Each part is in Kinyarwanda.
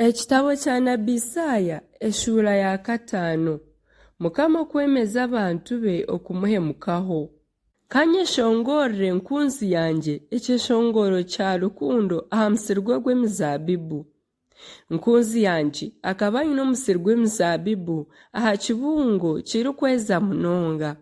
Ekitabo kya Nabbi Isaaya essuula ya 5. Mukama kwemeza abantu be okumuhemukaho. Kanyeshongorere enkunzi yanje ekyeshongoro kya rukundo aha musiri gw'emizabibu. Nkunzi yanje akaba ayine omusiri gw'emizabibu aha kibungo kirikweza munonga.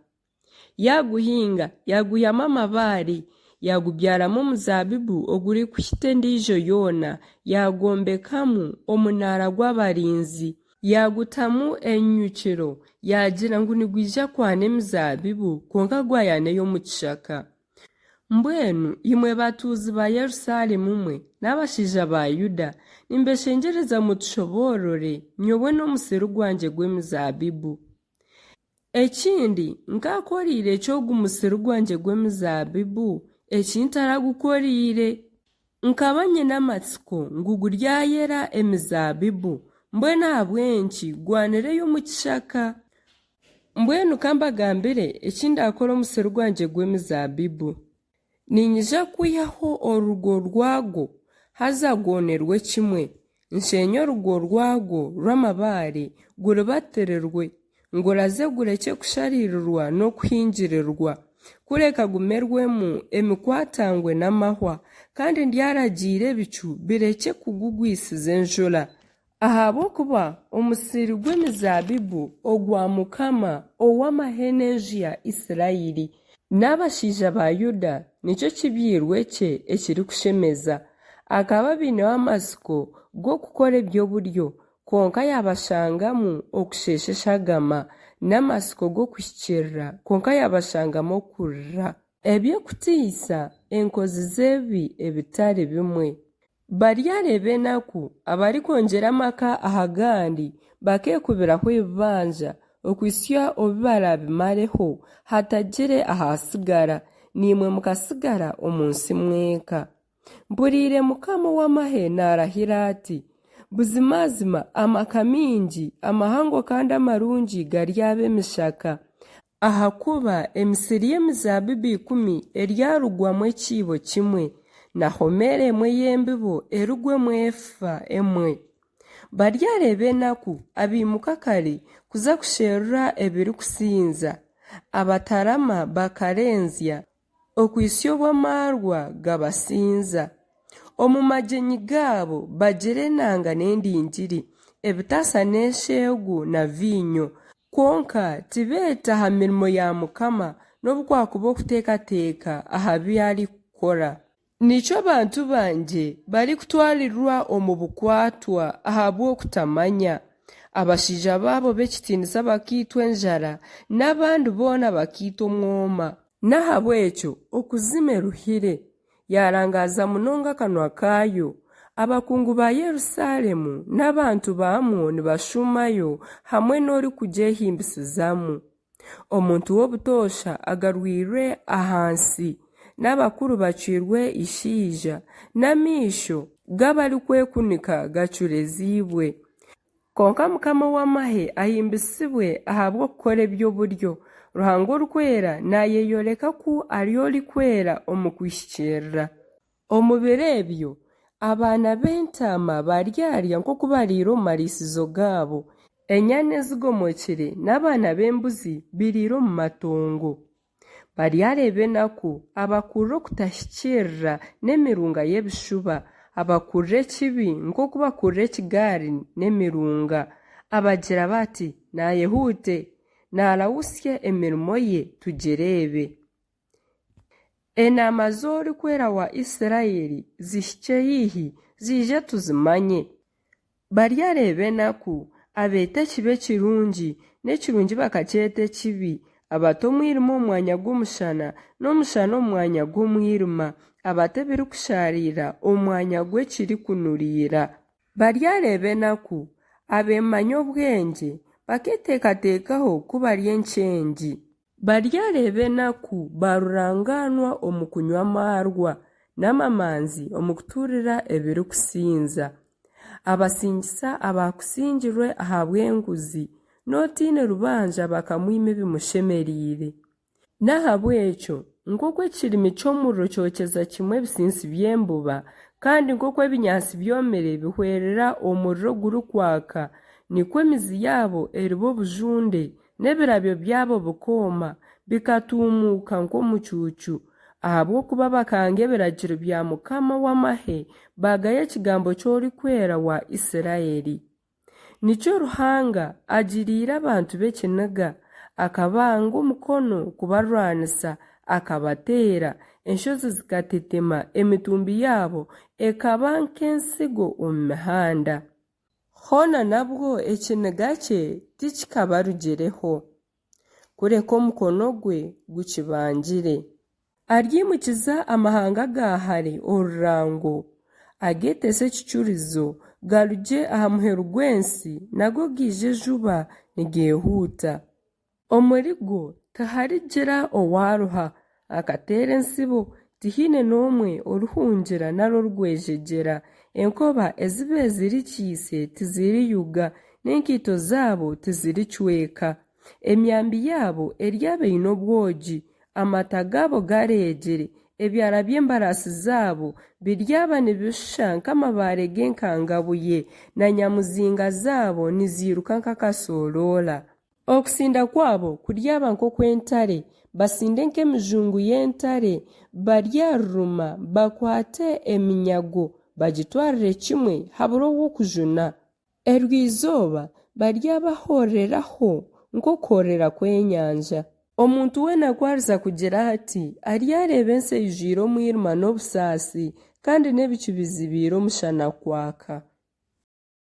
Yaguhinga yaguyamu amabaari, yagubyaramu omuzabibu oguri kuhita endiijo yoona, yagombekamu omunaara gw'abarinzi, yagutamu enyukiro, yagira ngu nigwija kwana emizabibu kwonka gwayaneyo omu kishaka. Mbwenu imwe batuuzi ba Yerusalemu mwe n'abashaija ba Yuda nimbeshengyereza mutushoborore nyowe n'omusiri gwanje gw'emizabibu. Ekindi nkakoriire ekyogu musiri gwanje gw'emizabibu ekintaragukooriire, nkaba nyine amatsiko ngu guryayera emizabibu, mbwenu ahabwenki gwanireyo omu kishaka. Mbwenu kambagambire ekindakora omusiri gwanje gw'emizabibu. Ninyija kwihaho orugo rwagwo haza gwonerwe kimwe, nshenye orugo rwagwo rw'amabaare gurubatirwe, nguraze gureke kusharirirwa n'okuhingirirwa, kureka gumerwemu emikwatangwe n'amahwa, kandi ndyaragiire ebicu bireke kugugwisiza enjura. Ahabw'okuba omusiri gw'emizabibu ogwa Mukama ow'amahenejo ya Isirayiri n'abashaija ba Yuda nikyo kibyirwe kye ekirikushemeza. Akaba biineho amatsiko g'okukora eby'oburyo, kwonka yabashangamu okushesheshagama, n'amatsiko g'okuhikirira kwonka yabashangamu okurira. Eby'okutiisa enkozi z'ebi ebitari bimwe. Baryareba enaku abarikwongyera amaka ahagandi bakekubiraho ebibanja okwisya obi barabimareho hatagire ahasigara, nimwe mukasigara omu nsi mweka. Mpuriire Mukama w'amahe naarahira ati, buzimazima amaka mingi amahango kandi amarungi garyaba emishaka, ahakuba emisiri y'emizabibu 10 eryarugwamu ekiibo kimwe, na homera emwe y'embibo erugwemu efa emwe. Baryareba enaku abimuka kare kuza kusherura ebirikusinza, abatarama bakarenzya okwisya obw'amaarwa gabasinza. Omu magyenyi gaabo bagira enanga n'endingiri, ebitaasa n'eshegu na vinyo, kwonka tibeeta aha mirimo ya Mukama n'obukwakuba okuteekateeka aha byarikukora. Nikyo bantu banje barikutwarirwa omu bukwatwa ahabw'okutamanya. Abashaija baabo b'ekitiinisa bakiitwa enjara, n'abandi boona bakiitwa omwoma. N'ahabw'ekyo okuzima eruhire, yarangaza munonga akanwa kaayo. Abakungu ba Yerusalemu n'abantu baamwo nibashumayo hamwe n'orikugyehimbisizamu. Omuntu w'obutoosha agarwirwe ahansi, n'abakuru bacwirwe ishiija, n'amiisho g'abarikwekunika gacureziibwe. Konka Mukama w'amahe ahimbisibwe ahabw'okukora eby'oburyo, Ruhanga orukwera nayeyoreka ku ari orikwera omu kwishikirira. Omu biro ebyo abaana b'entaama baryarya nk'oku bariire omu mariisizo gaabo, enyana ezigomokire n'abaana b'embuzi biriire omu matongo. Baryareba enaku abakurra okutahikirira n'emirunga y'ebishuba, abakurra ekibi nk'oku bakurra ekigaari n'emirunga, abagira bati naayehute naarawusya emirimo ye tugireebe. Enaama z'orikwera wa Isirayiri zihikye hihi ziije tuzimanye. Baryareba enaku abeeta ekibi ekirungi n'ekirungi bakakyeta ekibi, abata omwirima omu mwanya gw'omushana n'omushana omu mwanya gw'omwirima, abata ebirikusharira omu mwanya gw'ekirikunuriira. Baryareba enaku abeemanya obwenge baketeekateekaho kubarya enkyengi. Baryareba enaku baruranganwa omu kunywa amaarwa, n'amamanzi omu kuturira ebirikusinza. Abasingisa abakusingirwe ahabw'enguzi, n'otiine rubanja bakamwima ebimushemeriire. N'ahabw'ekyo nk'oku ekirimi ky'omuriro kyokyeza kimwe ebisinsi by'embuba, kandi nk'uko ebinyaasi byomere bihwerera omuriro gurikwaka nikwo emizi yabo eriba obujunde n'ebirabyo byabo bikooma bikatuumuuka nk'omucuucu ahabw'okuba bakanga ebiragiro bya Mukama w'amahe bagaya ekigambo ky'orikwera wa Isirayiri. Nikyo Ruhanga agiriire abantu b'ekiniga akabanga omukono kubarwanisa akabateera enshozi zikatetema emitumbi yabo ekaba nk'ensigo omu mihanda. Hoona nabwo ekiniga kye tikikabarugireho kureka omukono gwe gukibangire. Aryimukiza amahanga gahare orurango agetese ekicurizo garugye aha muheru gw'ensi nago giije juba nigehuuta. Omuri go taharigira owaruha akateera ensibo tihiine n'omwe oruhungira naro rwejegyera. Enkoba eziba zirikiise tiziriyuga n'enkiito zaabo tiziricweka. Emyambi yabo eryaba eine obwogi amata gaabo gareegere ebyara by'embarasi zaabo biryaba nibishusha nk'amabaare g'enkangabuye na nyamuzinga zaabo niziruka nk'akasooroora. Okusinda kwabo kuryaba nk'okw'entare basinde nk'emijungu y'entare baryaruruma bakwate eminyago bagitwarire kimwe habura ow'okujuna. Erw'izooba baryabahoreraho nk'okuhorera kw'enyanja. Omuntu weena akwariza kugira ati aryareeba ensi eijwire omwirima n'obusaasi kandi n'ebicu bizibiire omushana kwaka.